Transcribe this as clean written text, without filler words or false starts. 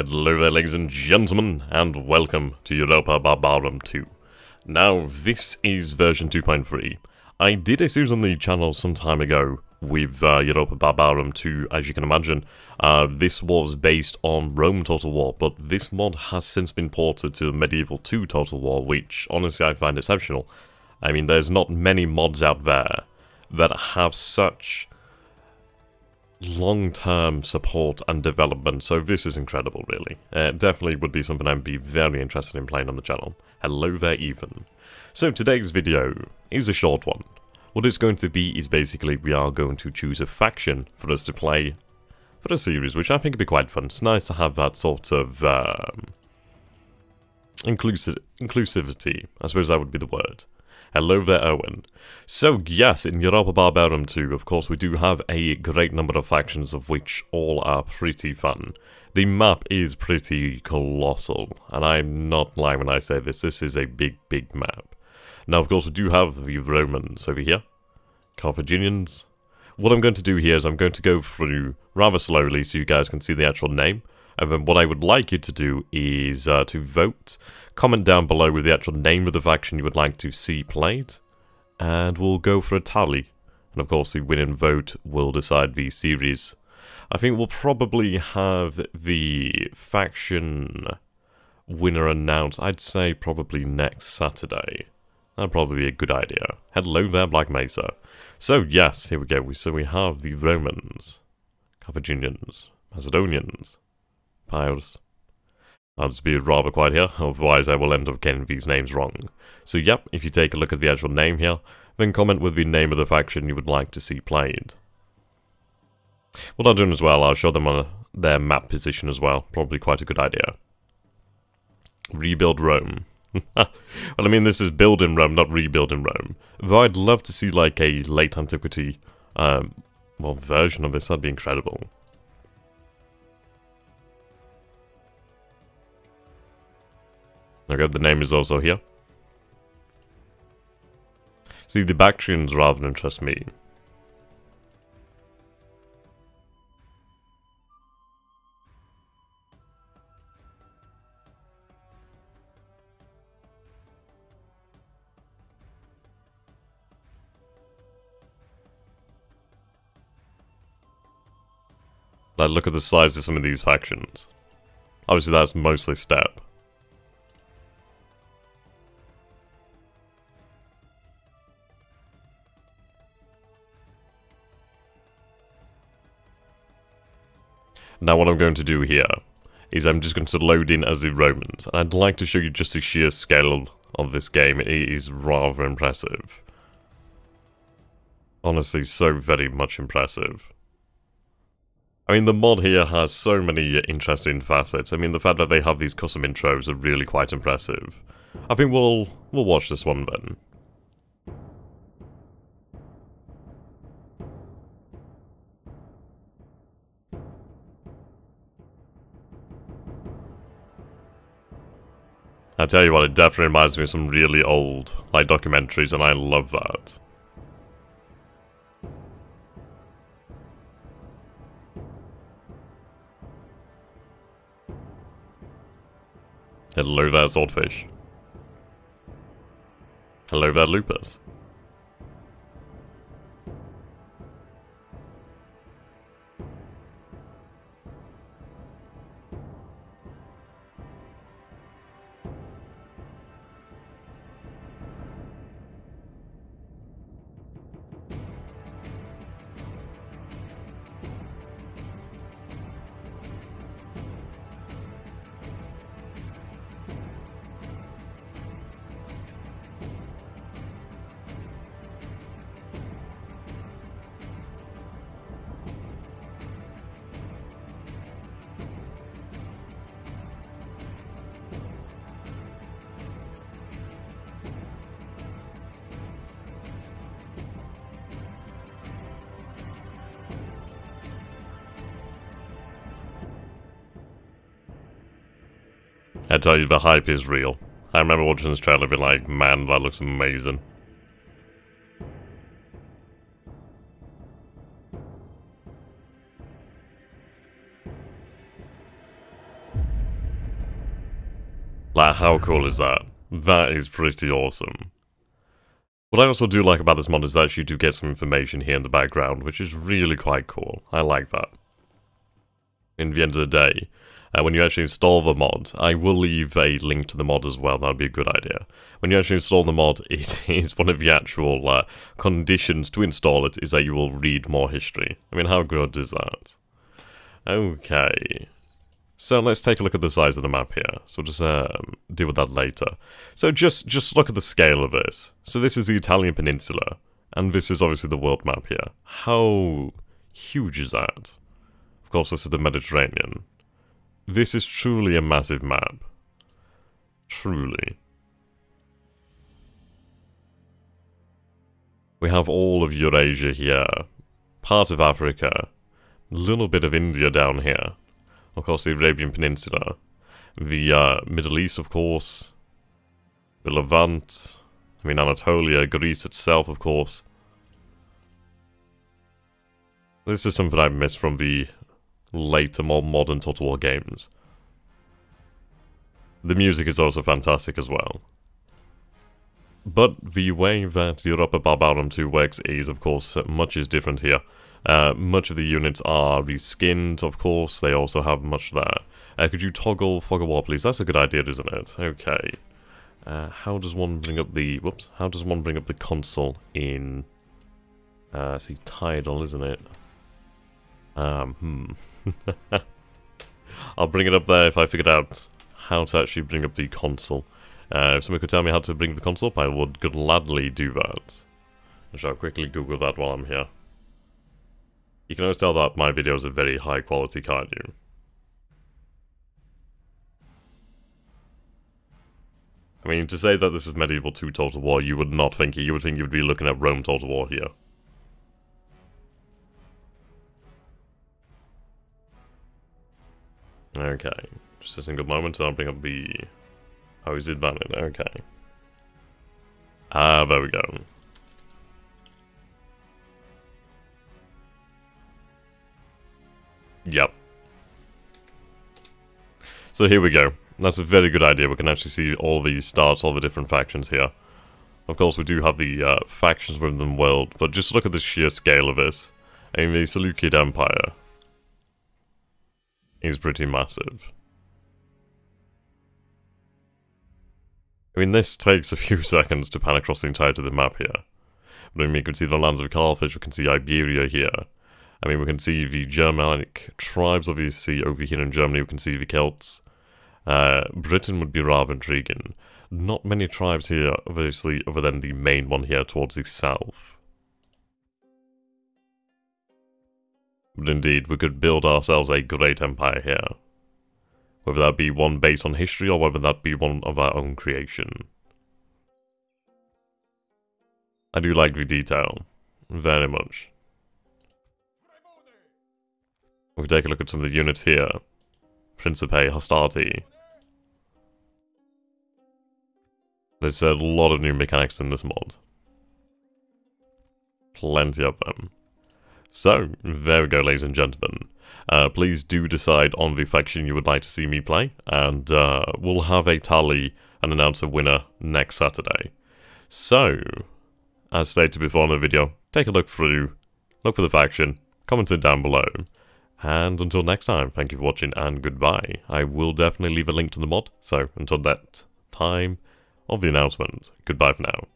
Hello there, ladies and gentlemen, and welcome to Europa Barbarorum 2. Now, this is version 2.3. I did a series on the channel some time ago with Europa Barbarorum 2, as you can imagine. This was based on Rome Total War, but this mod has since been ported to Medieval 2 Total War, which honestly I find exceptional. I mean, there's not many mods out there that have such long-term support and development, so this is incredible, really. Definitely would be something I'd be very interested in playing on the channel. Hello there, Ethan. So today's video is a short one. What it's going to be is basically we are going to choose a faction for us to play for the series, which I think would be quite fun. It's nice to have that sort of inclusivity. I suppose that would be the word. Hello there, Owen. So, yes, in Europa Barbarorum 2, of course, we do have a great number of factions, of which all are pretty fun. The map is pretty colossal, and I'm not lying when I say this. This is a big, big map. Now, of course, we do have the Romans over here. Carthaginians. What I'm going to do here is I'm going to go through rather slowly so you guys can see the actual name. And then what I would like you to do is to vote. Comment down below with the actual name of the faction you would like to see played. And we'll go for a tally. And of course the winning vote will decide the series. I think we'll probably have the faction winner announced, I'd say probably next Saturday. That'd probably be a good idea. Hello there, Black Mesa. So yes, here we go. So we have the Romans, Carthaginians, Macedonians, Pirates. I'll just be rather quiet here, otherwise I will end up getting these names wrong. So yep, if you take a look at the actual name here, then comment with the name of the faction you would like to see played. What I'll do as well, I'll show them on their map position as well. Probably quite a good idea. Rebuild Rome. Well, I mean, this is building Rome, not rebuilding Rome. Though I'd love to see like a late antiquity version of this. That'd be incredible. Okay, the name is also here. See, the Bactrians rather interest me. Like, look at the size of some of these factions. Obviously, that's mostly steppe. Now what I'm going to do here is I'm just going to load in as the Romans, and I'd like to show you just the sheer scale of this game. It is rather impressive. Honestly, so very much impressive. I mean, the mod here has so many interesting facets. I mean, the fact that they have these custom intros are really quite impressive. I think we'll watch this one then. I tell you what, it definitely reminds me of some really old, like, documentaries, and I love that. Hello there, Swordfish. Hello there, Lupus. I tell you, the hype is real. I remember watching this trailer and being like, man, that looks amazing. Like, how cool is that? That is pretty awesome. What I also do like about this mod is that you do get some information here in the background, which is really quite cool. I like that. In the end of the day, when you actually install the mod, I will leave a link to the mod as well, that would be a good idea. When you actually install the mod, it is one of the actual conditions to install it is that you will read more history. I mean, how good is that? Okay. So let's take a look at the size of the map here. So we'll just deal with that later. So just look at the scale of this. So this is the Italian peninsula, and this is obviously the world map here. How huge is that? Of course, this is the Mediterranean. This is truly a massive map. Truly. We have all of Eurasia here, part of Africa, a little bit of India down here. Of course, the Arabian Peninsula, the Middle East, of course, the Levant, I mean Anatolia, Greece itself, of course. This is something I missed from the later, more modern Total War games. The music is also fantastic as well. But the way that Europa Barbarorum 2 works is, of course, much is different here. Much of the units are reskinned, of course. They also have much there. Could you toggle Fog of War, please? That's a good idea, isn't it? Okay. How does one bring up the... Whoops. How does one bring up the console in... see, Tidal, isn't it? I'll bring it up there if I figured out how to actually bring up the console. If someone could tell me how to bring the console up, I would gladly do that. I shall quickly Google that while I'm here. You can always tell that my videos are very high quality, can't you? I mean, to say that this is Medieval 2 Total War, you would not think it. You would think you would be looking at Rome Total War here. Okay. Just a single moment and I'll bring up the... Oh, is it valid? Okay. Ah, there we go. Yep. So here we go. That's a very good idea. We can actually see all the starts, all the different factions here. Of course, we do have the factions within the world, but just look at the sheer scale of this. I mean, the Seleucid Empire is pretty massive. I mean, this takes a few seconds to pan across the entirety of the map here. But I mean, we can see the lands of Carthage, we can see Iberia here. I mean, we can see the Germanic tribes, obviously, over here in Germany, we can see the Celts. Britain would be rather intriguing. Not many tribes here, obviously, other than the main one here towards the south. But indeed, we could build ourselves a great empire here. Whether that be one based on history, or whether that be one of our own creation. I do like the detail. Very much. We can take a look at some of the units here. Principe, Hostility. There's a lot of new mechanics in this mod. Plenty of them. So, there we go, ladies and gentlemen. Please do decide on the faction you would like to see me play, and we'll have a tally and announce a winner next Saturday. So, as stated before in the video, take a look through, look for the faction, comment it down below, and until next time, thank you for watching and goodbye. I will definitely leave a link to the mod, so until that time of the announcement, goodbye for now.